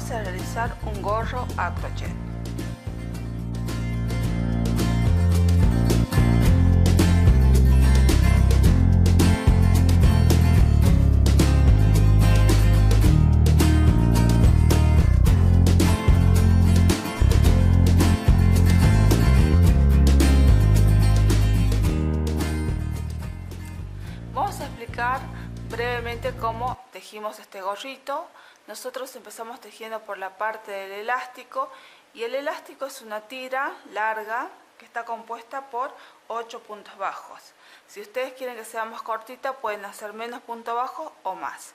Vamos a realizar un gorro a crochet. Vamos a explicar brevemente cómo tejimos este gorrito. Nosotros empezamos tejiendo por la parte del elástico, y el elástico es una tira larga que está compuesta por 8 puntos bajos. Si ustedes quieren que sea más cortita, pueden hacer menos puntos bajos o más.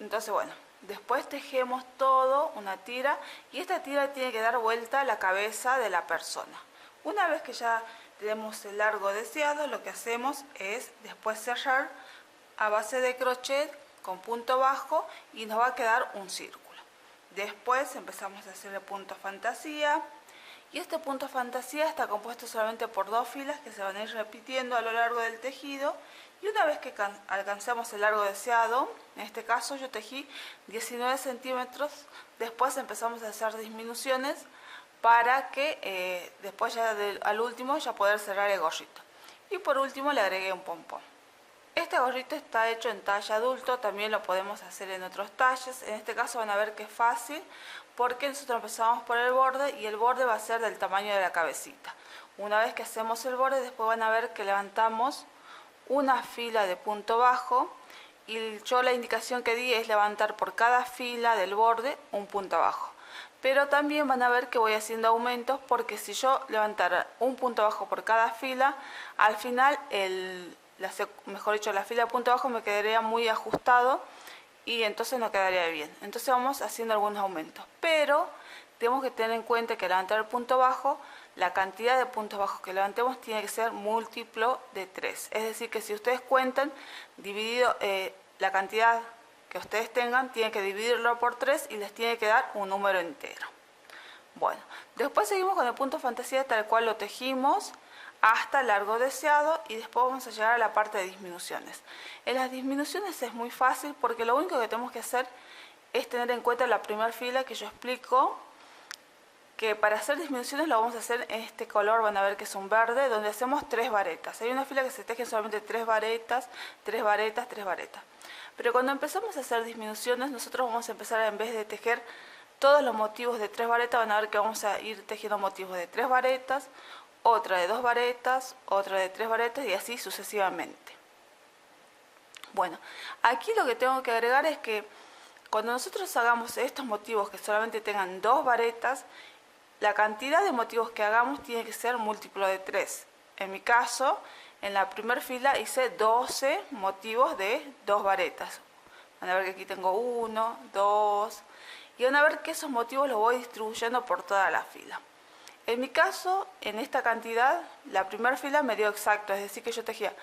Entonces, bueno, después tejemos todo una tira, y esta tira tiene que dar vuelta a la cabeza de la persona. Una vez que ya tenemos el largo deseado, lo que hacemos es después cerrar a base de crochet con punto bajo, y nos va a quedar un círculo. Después empezamos a hacer el punto fantasía, y este punto fantasía está compuesto solamente por 2 filas que se van a ir repitiendo a lo largo del tejido. Y una vez que alcanzamos el largo deseado, en este caso yo tejí 19 centímetros, después empezamos a hacer disminuciones para que después ya al último ya poder cerrar el gorrito. Y por último le agregué un pompón. Este gorrito está hecho en talla adulto, también lo podemos hacer en otros talles. En este caso van a ver que es fácil, porque nosotros empezamos por el borde, y el borde va a ser del tamaño de la cabecita. Una vez que hacemos el borde, después van a ver que levantamos una fila de punto bajo, y yo la indicación que di es levantar por cada fila del borde un punto bajo. Pero también van a ver que voy haciendo aumentos, porque si yo levantara un punto bajo por cada fila, al final la fila de punto bajo me quedaría muy ajustado, y entonces no quedaría bien. Entonces vamos haciendo algunos aumentos, pero tenemos que tener en cuenta que levantar el punto bajo, la cantidad de puntos bajos que levantemos tiene que ser múltiplo de 3. Es decir, que si ustedes cuentan dividido la cantidad que ustedes tengan, tienen que dividirlo por 3 y les tiene que dar un número entero. Bueno, después seguimos con el punto fantasía tal cual lo tejimos hasta el largo deseado, y después vamos a llegar a la parte de disminuciones. En las disminuciones es muy fácil, porque lo único que tenemos que hacer es tener en cuenta la primera fila que yo explico, que para hacer disminuciones lo vamos a hacer en este color, van a ver que es un verde, donde hacemos 3 varetas. Hay una fila que se tejen solamente 3 varetas, 3 varetas, 3 varetas. Pero cuando empezamos a hacer disminuciones, nosotros vamos a empezar, en vez de tejer todos los motivos de 3 varetas, van a ver que vamos a ir tejiendo motivos de 3 varetas, otra de 2 varetas, otra de 3 varetas, y así sucesivamente. Bueno, aquí lo que tengo que agregar es que cuando nosotros hagamos estos motivos que solamente tengan 2 varetas, la cantidad de motivos que hagamos tiene que ser múltiplo de 3. En mi caso, en la primera fila hice 12 motivos de 2 varetas. Van a ver que aquí tengo 1, 2, y van a ver que esos motivos los voy distribuyendo por toda la fila. En mi caso, en esta cantidad, la primera fila me dio exacto, es decir que yo tejía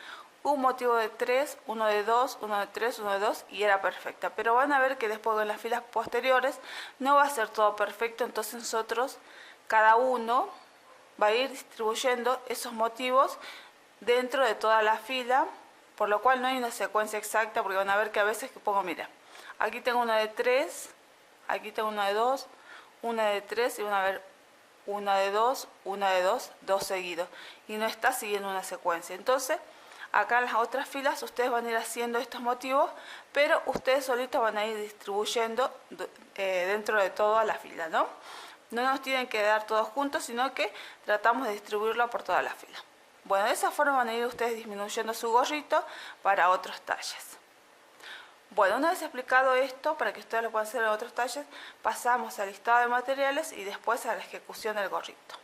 un motivo de 3, uno de 2, uno de 3, uno de 2, y era perfecta. Pero van a ver que después en las filas posteriores no va a ser todo perfecto, entonces nosotros, cada uno va a ir distribuyendo esos motivos dentro de toda la fila, por lo cual no hay una secuencia exacta, porque van a ver que a veces que pongo, mira, aquí tengo una de 3, aquí tengo una de 2, una de 3, y van a ver una de 2, una de 2, 2 seguidos, y no está siguiendo una secuencia. Entonces acá en las otras filas ustedes van a ir haciendo estos motivos, pero ustedes solitos van a ir distribuyendo dentro de toda la fila, ¿no? No nos tienen que dar todos juntos, sino que tratamos de distribuirlo por toda la fila. Bueno, de esa forma van a ir ustedes disminuyendo su gorrito para otros talles. Bueno, una vez explicado esto, para que ustedes lo puedan hacer en otros talles, pasamos al listado de materiales y después a la ejecución del gorrito.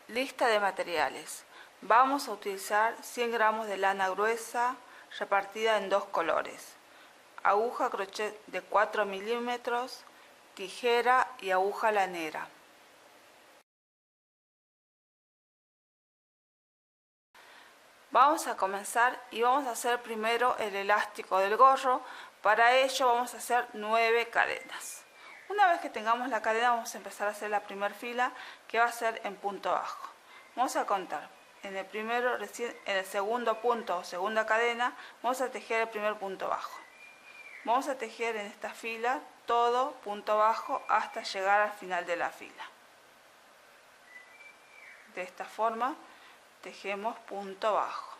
Lista de materiales. Vamos a utilizar 100 gramos de lana gruesa repartida en 2 colores. Aguja crochet de 4 milímetros, tijera y aguja lanera. Vamos a comenzar y vamos a hacer primero el elástico del gorro. Para ello vamos a hacer 9 cadenas. Una vez que tengamos la cadena, vamos a empezar a hacer la primera fila, que va a ser en punto bajo. Vamos a contar. En el segundo punto o segunda cadena, vamos a tejer el primer punto bajo. Vamos a tejer en esta fila todo punto bajo hasta llegar al final de la fila. De esta forma tejemos punto bajo.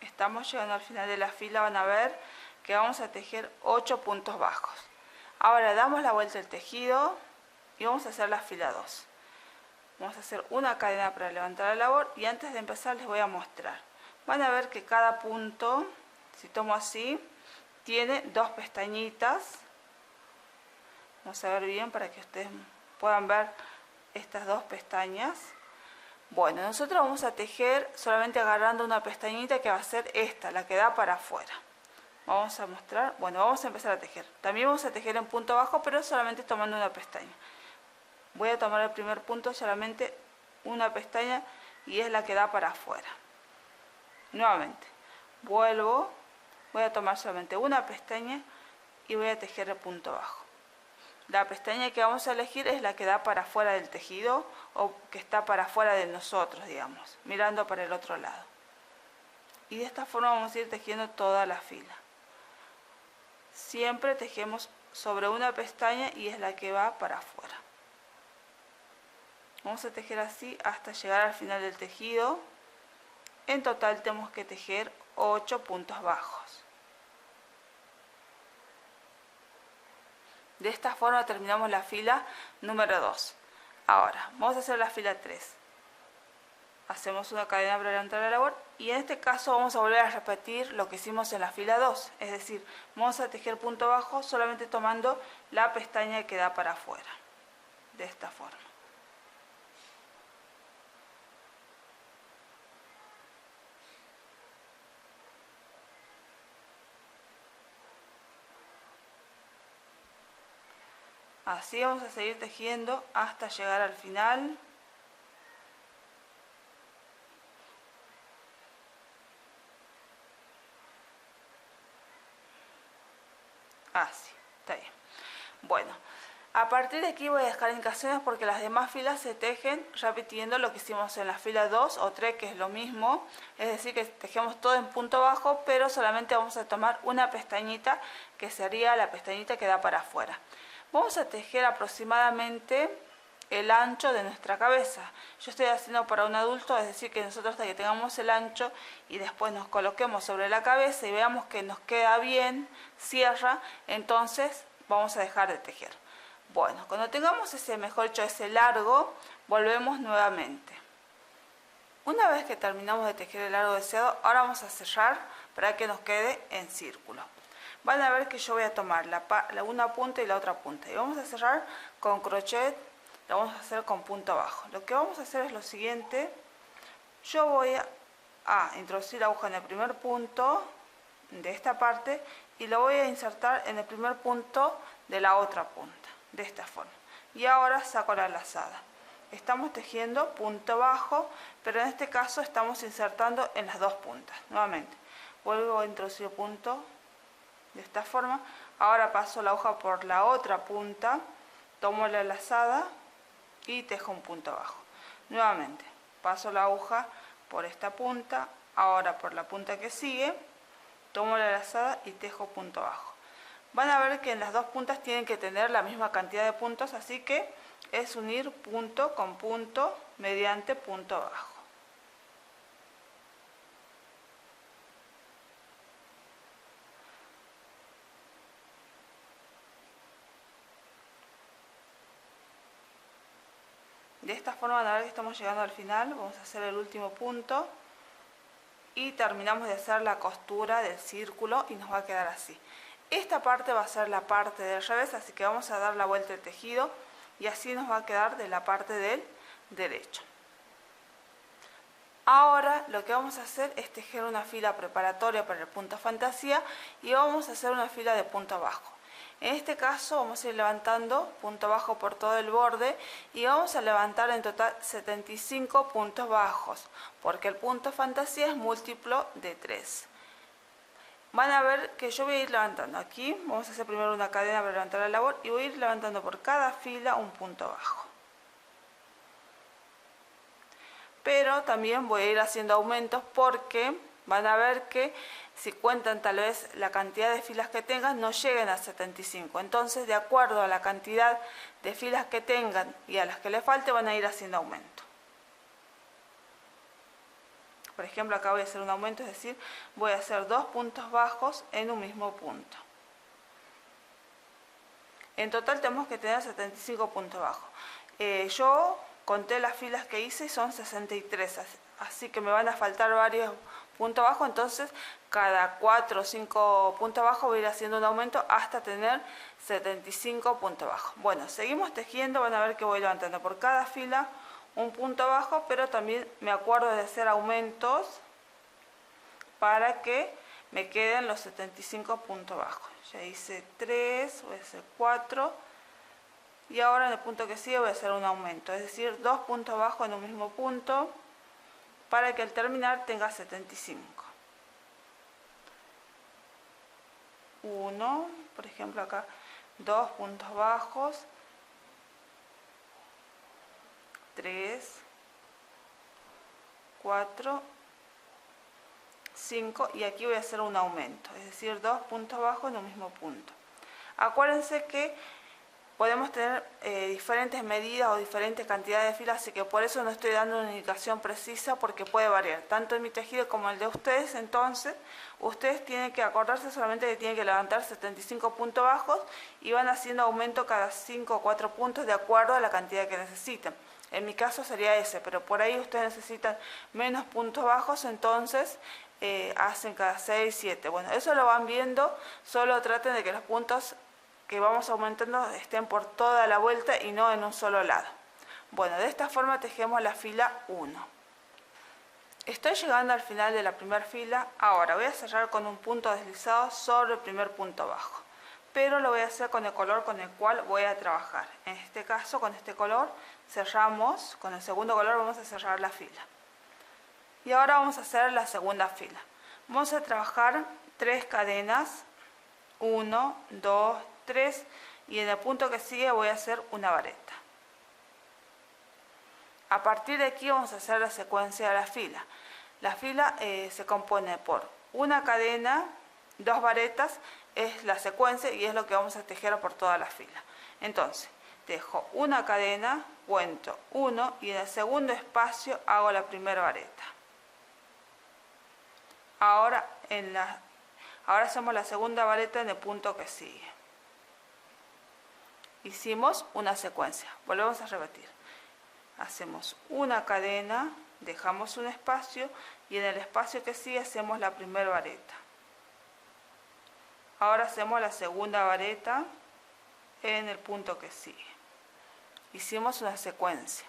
Estamos llegando al final de la fila, van a ver que vamos a tejer 8 puntos bajos. Ahora damos la vuelta al tejido y vamos a hacer la fila 2. Vamos a hacer una cadena para levantar la labor y antes de empezar les voy a mostrar. Van a ver que cada punto, si tomo así, tiene 2 pestañitas. Vamos a ver bien para que ustedes puedan ver estas 2 pestañas. Bueno, nosotros vamos a tejer solamente agarrando una pestañita que va a ser esta, la que da para afuera. Vamos a mostrar, bueno, vamos a empezar a tejer. También vamos a tejer en punto bajo, pero solamente tomando una pestaña. Voy a tomar el primer punto, solamente una pestaña y es la que da para afuera. Nuevamente, vuelvo, voy a tomar solamente una pestaña y voy a tejer el punto bajo. La pestaña que vamos a elegir es la que da para afuera del tejido o que está para afuera de nosotros, digamos, mirando para el otro lado. Y de esta forma vamos a ir tejiendo toda la fila. Siempre tejemos sobre una pestaña y es la que va para afuera. Vamos a tejer así hasta llegar al final del tejido. En total tenemos que tejer 8 puntos bajos. De esta forma terminamos la fila número 2. Ahora, vamos a hacer la fila 3. Hacemos una cadena para levantar la labor y en este caso vamos a volver a repetir lo que hicimos en la fila 2. Es decir, vamos a tejer punto bajo solamente tomando la pestaña que da para afuera. De esta forma. Así vamos a seguir tejiendo hasta llegar al final. Así, está bien. Bueno, a partir de aquí voy a dejar indicaciones porque las demás filas se tejen repitiendo lo que hicimos en la fila 2 o 3, que es lo mismo. Es decir, que tejemos todo en punto bajo, pero solamente vamos a tomar una pestañita, que sería la pestañita que da para afuera. Vamos a tejer aproximadamente el ancho de nuestra cabeza. Yo estoy haciendo para un adulto, es decir, que nosotros hasta que tengamos el ancho y después nos coloquemos sobre la cabeza y veamos que nos queda bien, cierra, entonces vamos a dejar de tejer. Bueno, cuando tengamos ese, mejor dicho, ese largo, volvemos nuevamente. Una vez que terminamos de tejer el largo deseado, ahora vamos a cerrar para que nos quede en círculo. Van a ver que yo voy a tomar una punta y la otra punta y vamos a cerrar con crochet, lo vamos a hacer con punto bajo. Lo que vamos a hacer es lo siguiente: yo voy a introducir la aguja en el primer punto de esta parte y lo voy a insertar en el primer punto de la otra punta, de esta forma. Y ahora saco la lazada. Estamos tejiendo punto bajo, pero en este caso estamos insertando en las 2 puntas. Nuevamente, vuelvo a introducir punto de esta forma. Ahora paso la aguja por la otra punta, tomo la lazada y tejo un punto bajo. Nuevamente, paso la aguja por esta punta, ahora por la punta que sigue, tomo la lazada y tejo punto bajo. Van a ver que en las 2 puntas tienen que tener la misma cantidad de puntos, así que es unir punto con punto mediante punto bajo. De esta forma van a ver que estamos llegando al final. Vamos a hacer el último punto y terminamos de hacer la costura del círculo y nos va a quedar así. Esta parte va a ser la parte del revés, así que vamos a dar la vuelta al tejido y así nos va a quedar de la parte del derecho. Ahora lo que vamos a hacer es tejer una fila preparatoria para el punto fantasía y vamos a hacer una fila de punto bajo. En este caso vamos a ir levantando punto bajo por todo el borde y vamos a levantar en total 75 puntos bajos, porque el punto fantasía es múltiplo de 3. Van a ver que yo voy a ir levantando aquí, vamos a hacer primero una cadena para levantar la labor y voy a ir levantando por cada fila un punto bajo. pero también voy a ir haciendo aumentos porque van a ver que si cuentan tal vez la cantidad de filas que tengan no lleguen a 75. Entonces, de acuerdo a la cantidad de filas que tengan y a las que les falte, van a ir haciendo aumento. Por ejemplo, acá voy a hacer un aumento, es decir, voy a hacer 2 puntos bajos en un mismo punto. En total tenemos que tener 75 puntos bajos. Yo conté las filas que hice y son 63, así que me van a faltar varios puntos bajos, entonces cada 4 o 5 puntos bajos voy a ir haciendo un aumento hasta tener 75 puntos bajos. Bueno, seguimos tejiendo, van a ver que voy levantando por cada fila un punto bajo, pero también me acuerdo de hacer aumentos para que me queden los 75 puntos bajos. Ya hice 3, voy a hacer 4 y ahora en el punto que sigue voy a hacer un aumento, es decir, 2 puntos bajos en un mismo punto para que al terminar tenga 75. 1, por ejemplo acá 2 puntos bajos, 3, 4, 5 y aquí voy a hacer un aumento, es decir, 2 puntos bajos en un mismo punto. Acuérdense que podemos tener diferentes medidas o diferentes cantidades de filas, así que por eso no estoy dando una indicación precisa porque puede variar, tanto en mi tejido como el de ustedes. Entonces, ustedes tienen que acordarse solamente que tienen que levantar 75 puntos bajos y van haciendo aumento cada 5 o 4 puntos de acuerdo a la cantidad que necesiten. En mi caso sería ese, pero por ahí ustedes necesitan menos puntos bajos, entonces hacen cada 6, 7. Bueno, eso lo van viendo, solo traten de que los puntos que vamos aumentando estén por toda la vuelta y no en un solo lado. Bueno, de esta forma tejemos la fila 1. Estoy llegando al final de la primera fila. Ahora voy a cerrar con un punto deslizado sobre el primer punto bajo, pero lo voy a hacer con el color con el cual voy a trabajar. En este caso, con este color cerramos, con el segundo color vamos a cerrar la fila. Y ahora vamos a hacer la segunda fila. Vamos a trabajar 3 cadenas, 1, 2, 3, y en el punto que sigue voy a hacer una vareta. A partir de aquí vamos a hacer la secuencia de la fila. La fila se compone por una cadena, 2 varetas, es la secuencia y es lo que vamos a tejer por toda la fila. Entonces, tejo una cadena, cuento 1 y en el segundo espacio hago la primera vareta. Ahora hacemos la segunda vareta en el punto que sigue. Hicimos una secuencia. Volvemos a repetir. Hacemos una cadena, dejamos un espacio y en el espacio que sigue hacemos la primera vareta. Ahora hacemos la segunda vareta en el punto que sigue. Hicimos una secuencia.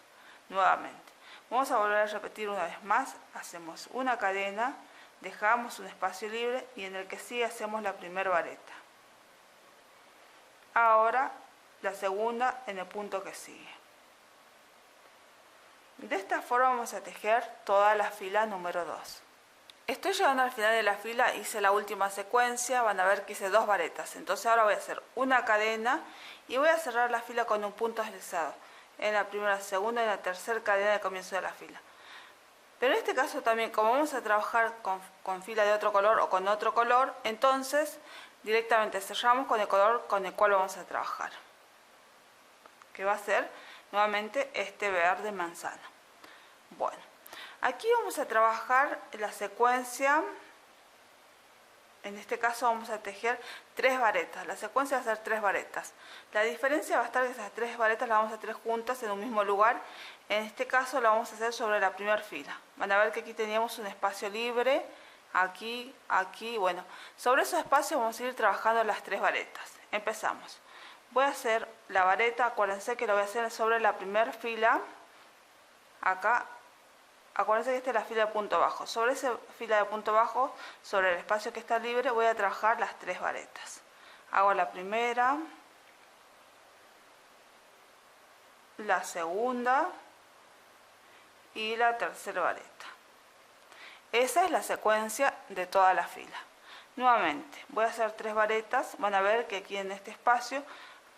Nuevamente. Vamos a volver a repetir una vez más. Hacemos una cadena, dejamos un espacio libre y en el que sigue hacemos la primera vareta. Ahora la segunda en el punto que sigue. De esta forma vamos a tejer toda la fila número 2. Estoy llegando al final de la fila, hice la última secuencia, van a ver que hice 2 varetas. Entonces ahora voy a hacer una cadena y voy a cerrar la fila con un punto deslizado en la primera, segunda y la tercera cadena de comienzo de la fila. Pero en este caso también, como vamos a trabajar con fila de otro color o con otro color, entonces directamente cerramos con el color con el cual vamos a trabajar, que va a ser nuevamente este verde manzana. Bueno, aquí vamos a trabajar la secuencia. En este caso vamos a tejer 3 varetas. La secuencia va a ser 3 varetas. La diferencia va a estar que esas 3 varetas las vamos a hacer juntas en un mismo lugar. En este caso lo vamos a hacer sobre la primera fila. Van a ver que aquí teníamos un espacio libre. Aquí, aquí, bueno. Sobre esos espacios vamos a ir trabajando las 3 varetas. Empezamos. Voy a hacer la vareta, acuérdense que lo voy a hacer sobre la primera fila. Acá. Acuérdense que esta es la fila de punto bajo. Sobre esa fila de punto bajo, sobre el espacio que está libre, voy a trabajar las 3 varetas. Hago la primera, la segunda y la tercera vareta. Esa es la secuencia de toda la fila. Nuevamente, voy a hacer 3 varetas. Van a ver que aquí en este espacio,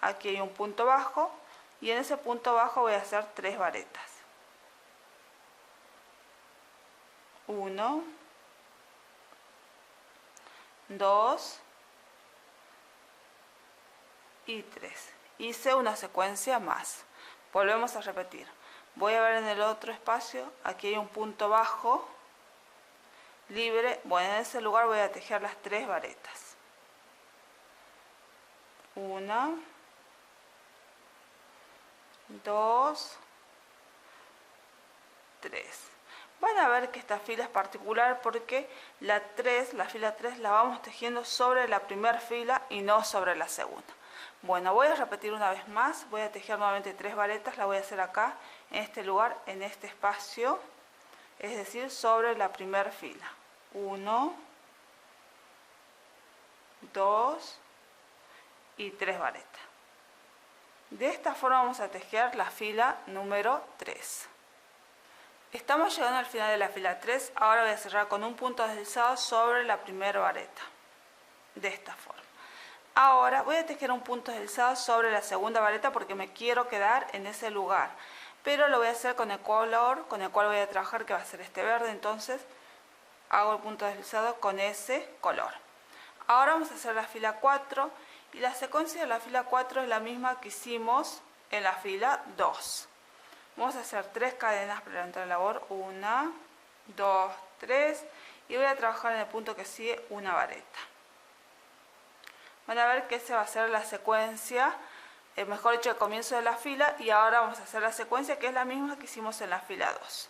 aquí hay un punto bajo y en ese punto bajo voy a hacer 3 varetas. 1, 2 y 3. Hice una secuencia más. Volvemos a repetir. Voy a ver en el otro espacio, aquí hay un punto bajo, libre. Bueno, en ese lugar voy a tejer las 3 varetas. 1, 2, 3. Van a ver que esta fila es particular porque la fila 3 la vamos tejiendo sobre la primera fila y no sobre la segunda. Bueno, voy a repetir una vez más, voy a tejer nuevamente 3 varetas, la voy a hacer acá, en este lugar, en este espacio, es decir, sobre la primera fila. 1, 2 y 3 varetas. De esta forma vamos a tejer la fila número 3. Estamos llegando al final de la fila 3, ahora voy a cerrar con un punto deslizado sobre la primera vareta, de esta forma. Ahora voy a tejer un punto deslizado sobre la segunda vareta porque me quiero quedar en ese lugar, pero lo voy a hacer con el color con el cual voy a trabajar, que va a ser este verde. Entonces hago el punto deslizado con ese color. Ahora vamos a hacer la fila 4 y la secuencia de la fila 4 es la misma que hicimos en la fila 2. Vamos a hacer 3 cadenas para levantar la labor, 1, 2, 3, y voy a trabajar en el punto que sigue una vareta. Van a ver que esa va a ser la secuencia, mejor dicho, el comienzo de la fila, y ahora vamos a hacer la secuencia que es la misma que hicimos en la fila 2.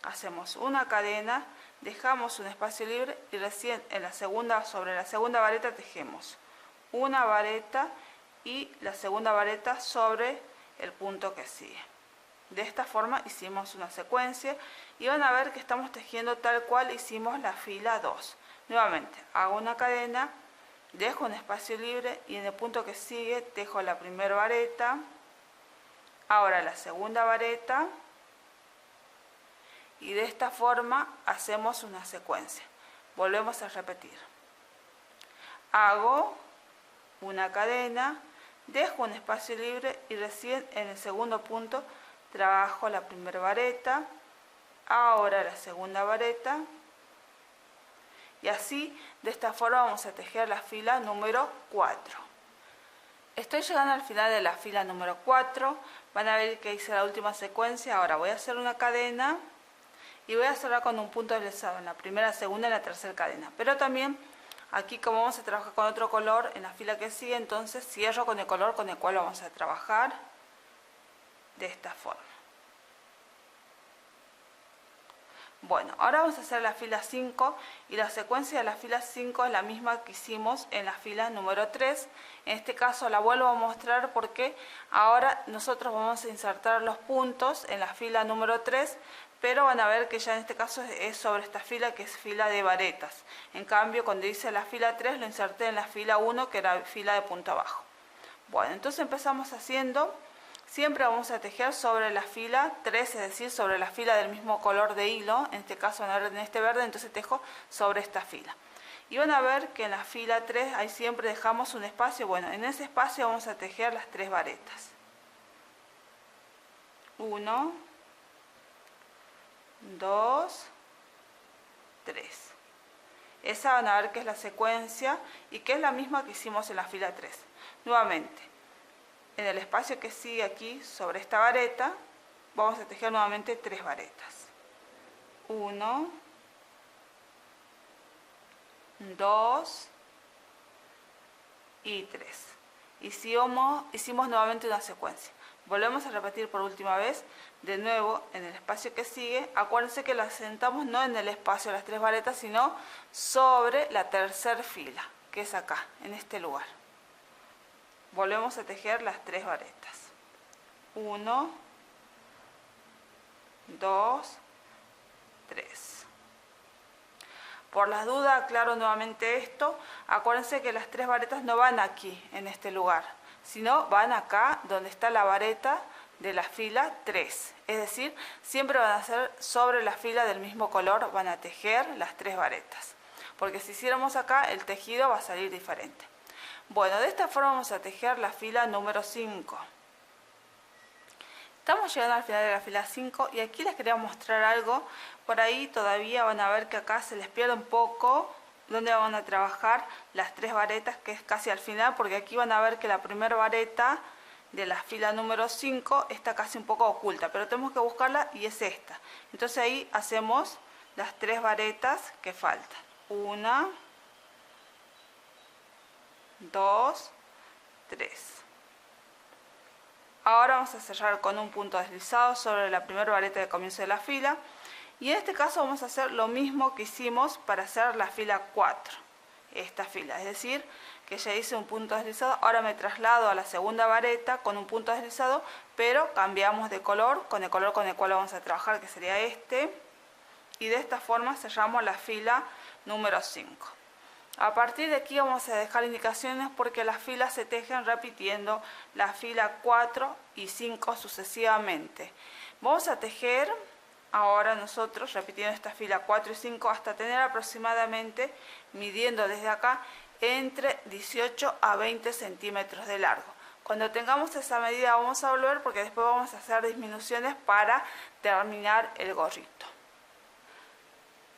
Hacemos una cadena, dejamos un espacio libre y recién en la segunda, sobre la segunda vareta tejemos una vareta y la segunda vareta sobre el punto que sigue. De esta forma hicimos una secuencia y van a ver que estamos tejiendo tal cual hicimos la fila 2. Nuevamente hago una cadena, dejo un espacio libre y en el punto que sigue tejo la primera vareta, ahora la segunda vareta, y de esta forma hacemos una secuencia. Volvemos a repetir. Hago una cadena, dejo un espacio libre y recién en el segundo punto trabajo la primera vareta, ahora la segunda vareta, y así de esta forma vamos a tejer la fila número 4. Estoy llegando al final de la fila número 4, van a ver que hice la última secuencia. Ahora voy a hacer una cadena y voy a cerrar con un punto deslizado en la primera, segunda y la tercera cadena, pero también aquí, como vamos a trabajar con otro color en la fila que sigue, entonces cierro con el color con el cual vamos a trabajar de esta forma. Bueno, ahora vamos a hacer la fila 5 y la secuencia de la fila 5 es la misma que hicimos en la fila número 3. En este caso la vuelvo a mostrar porque ahora nosotros vamos a insertar los puntos en la fila número 3, pero van a ver que ya en este caso es sobre esta fila que es fila de varetas. En cambio, cuando hice la fila 3 lo inserté en la fila 1, que era fila de punto abajo. Bueno, entonces empezamos haciendo... Siempre vamos a tejer sobre la fila 3, es decir, sobre la fila del mismo color de hilo, en este caso en este verde, entonces tejo sobre esta fila. Y van a ver que en la fila 3 ahí siempre dejamos un espacio. Bueno, en ese espacio vamos a tejer las 3 varetas. 1, 2, 3. Esa van a ver que es la secuencia y que es la misma que hicimos en la fila 3. Nuevamente. En el espacio que sigue aquí, sobre esta vareta, vamos a tejer nuevamente 3 varetas. 1, 2 y 3. Hicimos nuevamente una secuencia. Volvemos a repetir por última vez, de nuevo, en el espacio que sigue. Acuérdense que la sentamos no en el espacio de las 3 varetas, sino sobre la tercera fila, que es acá, en este lugar. Volvemos a tejer las 3 varetas. 1, 2, 3. Por las dudas aclaro nuevamente esto. Acuérdense que las 3 varetas no van aquí, en este lugar, sino van acá donde está la vareta de la fila 3. Es decir, siempre van a ser sobre la fila del mismo color, van a tejer las 3 varetas. Porque si hiciéramos acá, el tejido va a salir diferente. Bueno, de esta forma vamos a tejer la fila número 5. Estamos llegando al final de la fila 5 y aquí les quería mostrar algo. Por ahí todavía van a ver que acá se les pierde un poco donde van a trabajar las 3 varetas, que es casi al final, porque aquí van a ver que la primera vareta de la fila número 5 está casi un poco oculta, pero tenemos que buscarla y es esta. Entonces ahí hacemos las 3 varetas que faltan. 1, 2, 3. Ahora vamos a cerrar con un punto deslizado sobre la primera vareta de comienzo de la fila. Y en este caso vamos a hacer lo mismo que hicimos para hacer la fila 4. Esta fila, es decir, que ya hice un punto deslizado. Ahora me traslado a la segunda vareta con un punto deslizado, pero cambiamos de color, con el color con el cual vamos a trabajar, que sería este. Y de esta forma cerramos la fila número 5. A partir de aquí vamos a dejar indicaciones porque las filas se tejen repitiendo la fila 4 y 5 sucesivamente. Vamos a tejer ahora nosotros repitiendo esta fila 4 y 5 hasta tener aproximadamente, midiendo desde acá, entre 18 a 20 centímetros de largo. Cuando tengamos esa medida vamos a volver porque después vamos a hacer disminuciones para terminar el gorrito.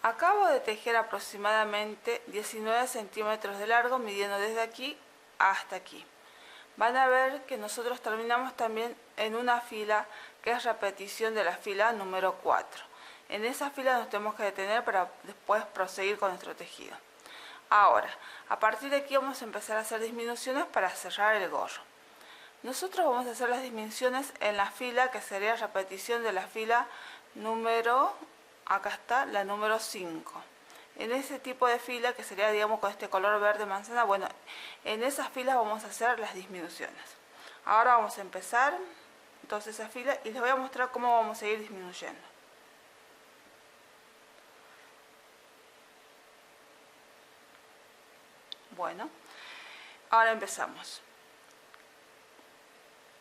Acabo de tejer aproximadamente 19 centímetros de largo, midiendo desde aquí hasta aquí. Van a ver que nosotros terminamos también en una fila que es repetición de la fila número 4. En esa fila nos tenemos que detener para después proseguir con nuestro tejido. Ahora, a partir de aquí vamos a empezar a hacer disminuciones para cerrar el gorro. Nosotros vamos a hacer las disminuciones en la fila que sería repetición de la fila número... Acá está la número 5. En ese tipo de fila, que sería, digamos, con este color verde manzana, bueno, en esas filas vamos a hacer las disminuciones. Ahora vamos a empezar entonces esa fila y les voy a mostrar cómo vamos a ir disminuyendo. Bueno, ahora empezamos.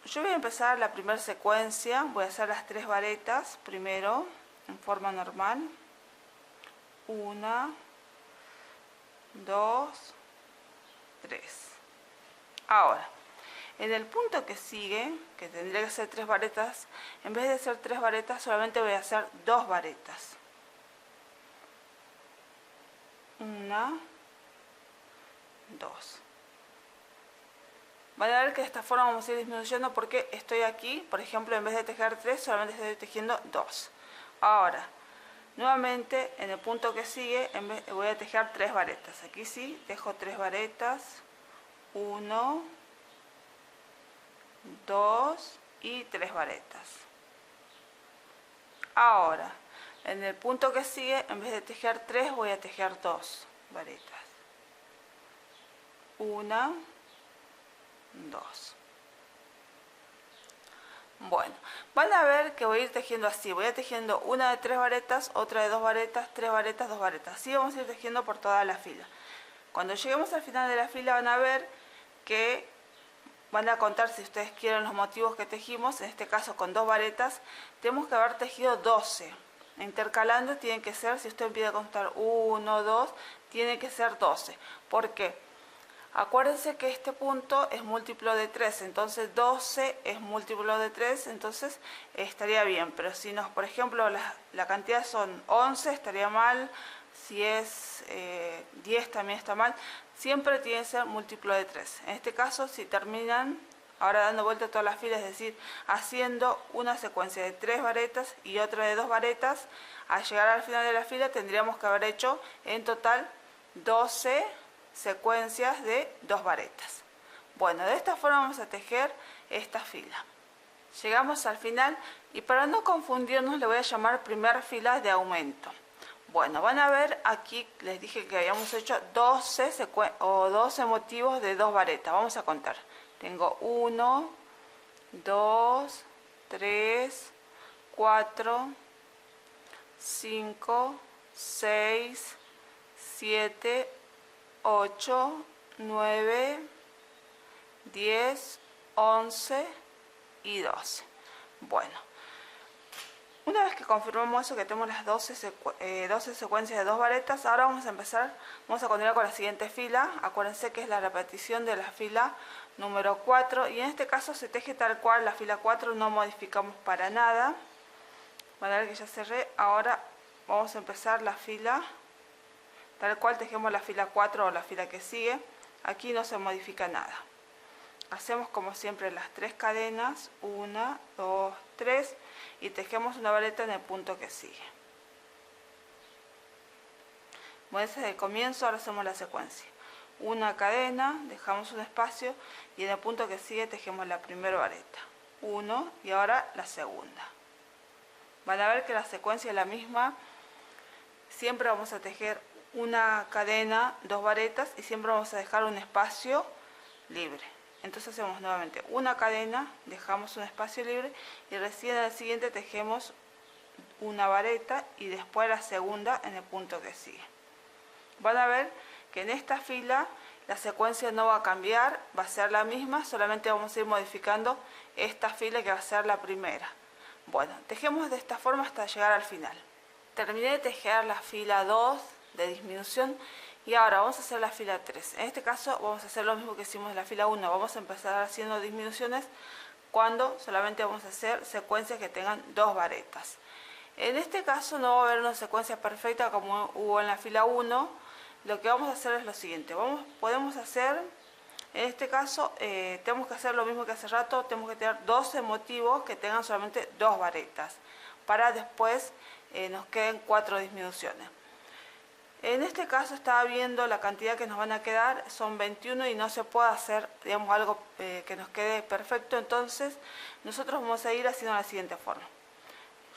Yo voy a empezar la primera secuencia, voy a hacer las 3 varetas primero, en forma normal. 1, 2, 3. Ahora, en el punto que sigue, que tendría que ser 3 varetas, en vez de hacer 3 varetas, solamente voy a hacer 2 varetas. 1, 2. Van a ver que de esta forma vamos a ir disminuyendo porque estoy aquí, por ejemplo, en vez de tejer 3, solamente estoy tejiendo 2. Ahora, nuevamente en el punto que sigue voy a tejer 3 varetas. Aquí sí, tejo 3 varetas. 1, 2 y 3 varetas. Ahora, en el punto que sigue, en vez de tejer 3, voy a tejer 2 varetas. 1, 2. Bueno, van a ver que voy a ir tejiendo así, voy a ir tejiendo una de 3 varetas, otra de 2 varetas, 3 varetas, 2 varetas. Así vamos a ir tejiendo por toda la fila. Cuando lleguemos al final de la fila van a ver que van a contar, si ustedes quieren, los motivos que tejimos. En este caso con 2 varetas tenemos que haber tejido 12. Intercalando tienen que ser, si usted empieza a contar 1, 2, tiene que ser 12. ¿Por qué? Acuérdense que este punto es múltiplo de 3, entonces 12 es múltiplo de 3, entonces estaría bien. Pero si no, por ejemplo, la cantidad son 11, estaría mal. Si es 10 también está mal. Siempre tiene que ser múltiplo de 3. En este caso, si terminan ahora dando vuelta a todas las filas, es decir, haciendo una secuencia de 3 varetas y otra de 2 varetas, al llegar al final de la fila tendríamos que haber hecho en total 12 secuencias de 2 varetas. Bueno, de esta forma vamos a tejer esta fila. Llegamos al final y para no confundirnos le voy a llamar primera fila de aumento. Bueno, van a ver aquí, les dije que habíamos hecho 12 motivos de 2 varetas. Vamos a contar. Tengo 1, 2, 3, 4, 5, 6, 7, 8, 9, 10, 11 y 12. Bueno, Una vez que confirmamos eso, que tenemos las 12 secuencias de 2 varetas, ahora vamos a continuar con la siguiente fila. Acuérdense que es la repetición de la fila número 4 y en este caso se teje tal cual la fila 4, no modificamos para nada. Van a ver que ya cerré. Ahora vamos a empezar la fila tal cual tejemos la fila 4 o la fila que sigue. Aquí no se modifica nada. Hacemos como siempre las 3 cadenas, 1, 2, 3 y tejemos una vareta en el punto que sigue. Bueno, desde el comienzo ahora hacemos la secuencia. Una cadena, dejamos un espacio y en el punto que sigue tejemos la primera vareta. 1 y ahora la segunda. Van a ver que la secuencia es la misma. Siempre vamos a tejer una cadena, 2 varetas y siempre vamos a dejar un espacio libre. Entonces hacemos nuevamente una cadena, dejamos un espacio libre y recién en el siguiente tejemos una vareta y después la segunda en el punto que sigue. Van a ver que en esta fila la secuencia no va a cambiar, va a ser la misma, solamente vamos a ir modificando esta fila que va a ser la primera. Bueno, tejemos de esta forma hasta llegar al final. Terminé de tejer la fila 2 de disminución y ahora vamos a hacer la fila 3. En este caso vamos a hacer lo mismo que hicimos en la fila 1. Vamos a empezar haciendo disminuciones cuando solamente vamos a hacer secuencias que tengan 2 varetas. En este caso no va a haber una secuencia perfecta como hubo en la fila 1. Lo que vamos a hacer es lo siguiente. Podemos hacer, en este caso, tenemos que hacer lo mismo que hace rato. Tenemos que tener 12 motivos que tengan solamente 2 varetas. Para después nos queden 4 disminuciones. En este caso estaba viendo la cantidad que nos van a quedar, son 21 y no se puede hacer, digamos, algo que nos quede perfecto. Entonces nosotros vamos a ir haciendo de la siguiente forma.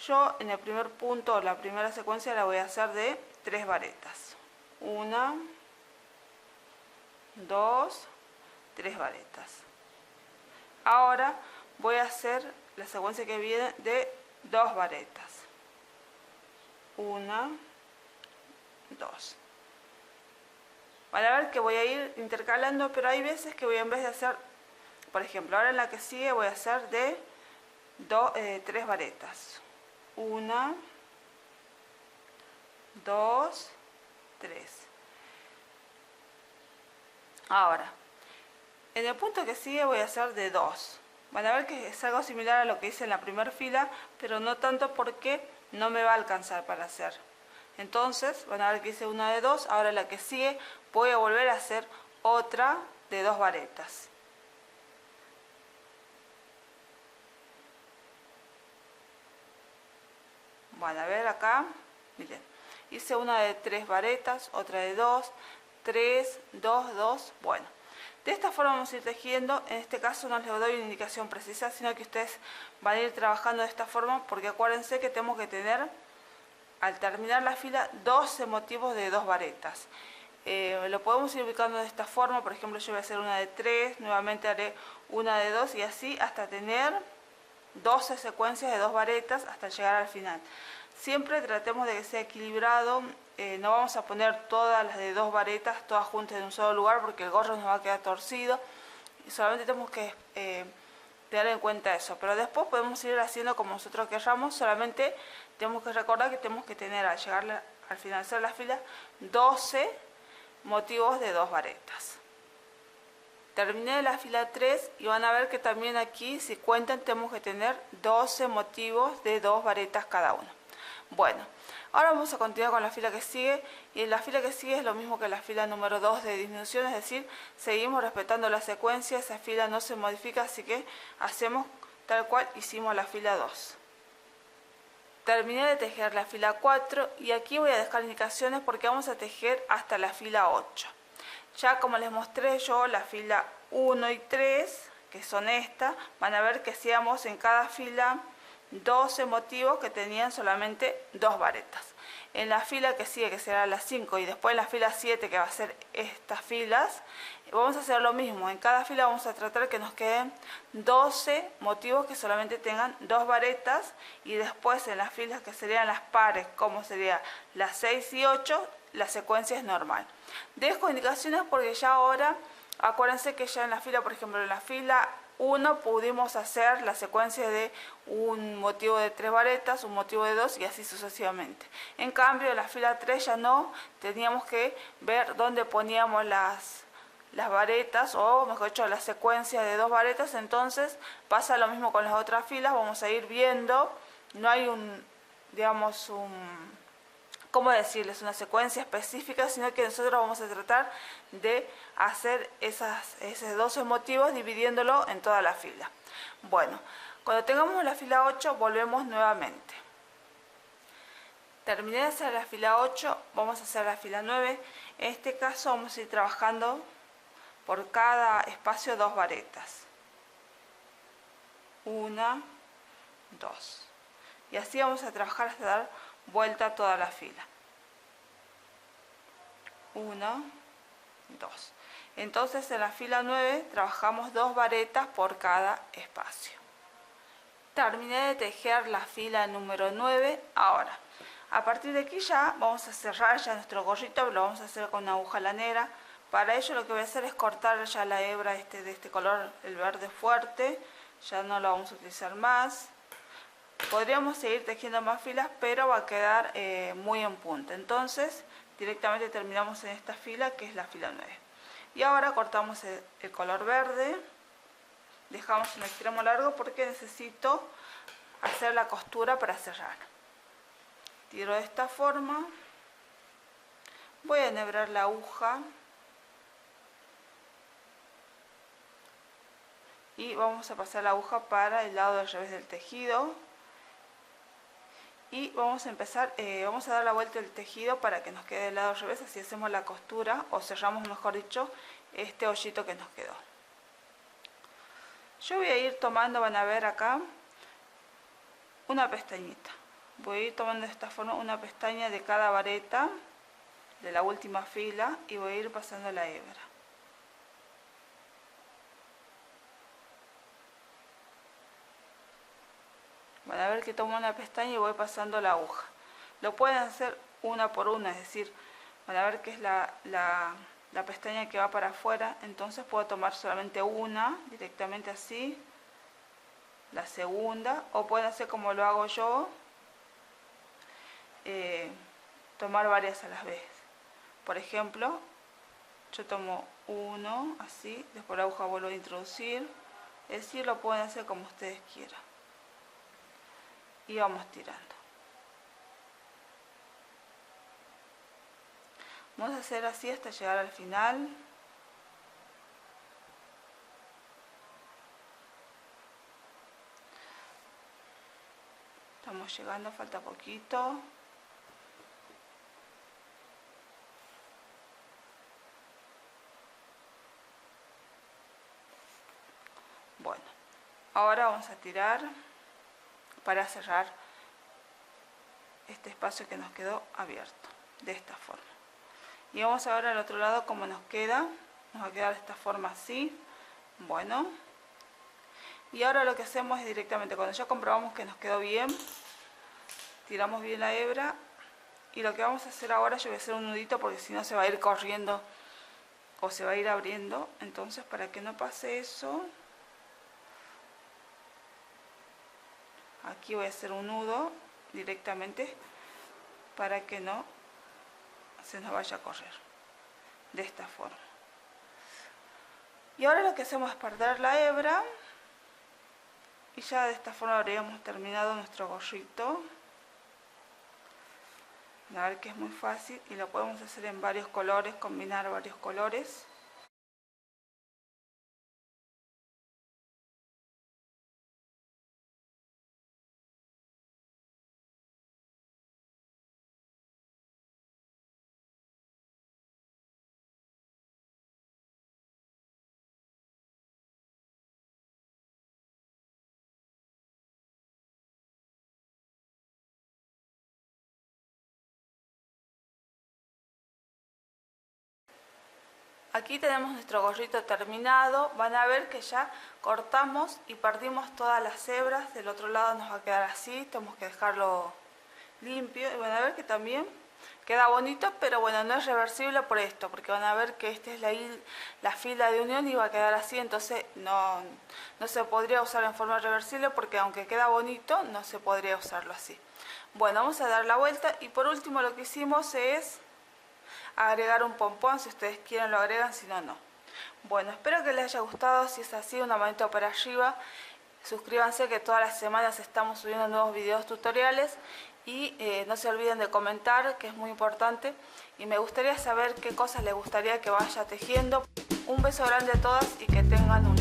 Yo en el primer punto, la primera secuencia la voy a hacer de 3 varetas. 1, 2, 3 varetas. Ahora voy a hacer la secuencia que viene de 2 varetas. 1, 2. Van a ver que voy a ir intercalando, pero hay veces que voy en vez de hacer, por ejemplo, ahora en la que sigue voy a hacer de 3 varetas. 1, 2, 3. Ahora, en el punto que sigue voy a hacer de 2. Van a ver que es algo similar a lo que hice en la primera fila, pero no tanto porque no me va a alcanzar para hacer. Entonces, van a ver que hice una de 2, ahora la que sigue voy a volver a hacer otra de 2 varetas. Van a ver acá, miren, hice una de 3 varetas, otra de 2, 3, 2, 2, bueno. De esta forma vamos a ir tejiendo. En este caso no les doy una indicación precisa, sino que ustedes van a ir trabajando de esta forma, porque acuérdense que tenemos que tener, al terminar la fila, 12 motivos de 2 varetas. Lo podemos ir ubicando de esta forma. Por ejemplo, yo voy a hacer una de 3, nuevamente haré una de 2 y así hasta tener 12 secuencias de 2 varetas hasta llegar al final. Siempre tratemos de que sea equilibrado. No vamos a poner todas las de 2 varetas todas juntas en un solo lugar porque el gorro nos va a quedar torcido. Y solamente tenemos que tener en cuenta eso, pero después podemos ir haciendo como nosotros queramos. Solamente tenemos que recordar que tenemos que tener al llegar al finalizar la fila 12 motivos de 2 varetas. Terminé la fila 3 y van a ver que también aquí, si cuentan, tenemos que tener 12 motivos de 2 varetas cada uno. Bueno, ahora vamos a continuar con la fila que sigue, y en la fila que sigue es lo mismo que la fila número 2 de disminución, es decir, seguimos respetando la secuencia, esa fila no se modifica, así que hacemos tal cual hicimos la fila 2. Terminé de tejer la fila 4 y aquí voy a dejar indicaciones porque vamos a tejer hasta la fila 8. Ya como les mostré yo, la fila 1 y 3, que son estas, van a ver que hacíamos en cada fila 12 motivos que tenían solamente 2 varetas. En la fila que sigue, que será la 5, y después en la fila 7, que va a ser estas filas, vamos a hacer lo mismo. En cada fila vamos a tratar que nos queden 12 motivos que solamente tengan 2 varetas, y después en las filas que serían las pares, como sería las 6 y 8, la secuencia es normal. Dejo indicaciones porque ya ahora, acuérdense que ya en la fila, por ejemplo, en la fila 1 pudimos hacer la secuencia de un motivo de 3 varetas, un motivo de 2 y así sucesivamente. En cambio, en la fila 3 ya no, teníamos que ver dónde poníamos las varetas, o mejor dicho, la secuencia de 2 varetas. Entonces pasa lo mismo con las otras filas, vamos a ir viendo, no hay ¿cómo decirles? Una secuencia específica, sino que nosotros vamos a tratar de hacer esos 12 motivos dividiéndolo en toda la fila. Bueno, cuando tengamos la fila 8 volvemos nuevamente. Terminé de hacer la fila 8, vamos a hacer la fila 9. En este caso vamos a ir trabajando por cada espacio 2 varetas. 1, 2. Y así vamos a trabajar hasta dar vuelta a toda la fila. 1, 2. Entonces en la fila 9 trabajamos 2 varetas por cada espacio. Terminé de tejer la fila número 9. Ahora, a partir de aquí ya vamos a cerrar ya nuestro gorrito, lo vamos a hacer con una aguja lanera. Para ello lo que voy a hacer es cortar ya la hebra de este color, el verde fuerte. Ya no lo vamos a utilizar más. Podríamos seguir tejiendo más filas, pero va a quedar muy en punta. Entonces directamente terminamos en esta fila, que es la fila 9. Y ahora cortamos el color verde. Dejamos un extremo largo porque necesito hacer la costura para cerrar. Tiro de esta forma. Voy a enhebrar la aguja. Y vamos a pasar la aguja para el lado del revés del tejido. Y vamos a empezar, vamos a dar la vuelta del tejido para que nos quede del lado al revés, así hacemos la costura, o cerramos, mejor dicho, este hoyito que nos quedó. Yo voy a ir tomando, van a ver acá, una pestañita. Voy a ir tomando de esta forma una pestaña de cada vareta de la última fila y voy a ir pasando la hebra. Van a ver que tomo una pestaña y voy pasando la aguja. Lo pueden hacer una por una, es decir, van a ver que es la pestaña que va para afuera, entonces puedo tomar solamente una, directamente así, la segunda, o pueden hacer como lo hago yo, tomar varias a la vez. Por ejemplo, yo tomo uno, así, después la aguja vuelvo a introducir, es decir, lo pueden hacer como ustedes quieran. Y vamos tirando. Vamos a hacer así hasta llegar al final. Estamos llegando, falta poquito. Bueno, ahora vamos a tirar para cerrar este espacio que nos quedó abierto, de esta forma. Y vamos a ver al otro lado cómo nos queda. Nos va a quedar de esta forma así. Bueno. Y ahora lo que hacemos es directamente, cuando ya comprobamos que nos quedó bien, tiramos bien la hebra. Y lo que vamos a hacer ahora, yo voy a hacer un nudito porque si no se va a ir corriendo o se va a ir abriendo. Entonces, para que no pase eso, aquí voy a hacer un nudo directamente para que no se nos vaya a correr, de esta forma. Y ahora lo que hacemos es perder la hebra y ya de esta forma habríamos terminado nuestro gorrito. A ver que es muy fácil y lo podemos hacer en varios colores, combinar varios colores. Aquí tenemos nuestro gorrito terminado. Van a ver que ya cortamos y perdimos todas las hebras. Del otro lado nos va a quedar así, tenemos que dejarlo limpio. Y van a ver que también queda bonito, pero bueno, no es reversible por esto, porque van a ver que esta es la fila de unión y va a quedar así, entonces no se podría usar en forma reversible, porque aunque queda bonito, no se podría usarlo así. Bueno, vamos a dar la vuelta y por último lo que hicimos es agregar un pompón. Si ustedes quieren lo agregan, si no, no. Bueno, espero que les haya gustado. Si es así, una manito para arriba. Suscríbanse, que todas las semanas estamos subiendo nuevos videos tutoriales. Y no se olviden de comentar, que es muy importante. Y me gustaría saber qué cosas les gustaría que vaya tejiendo. Un beso grande a todas y que tengan un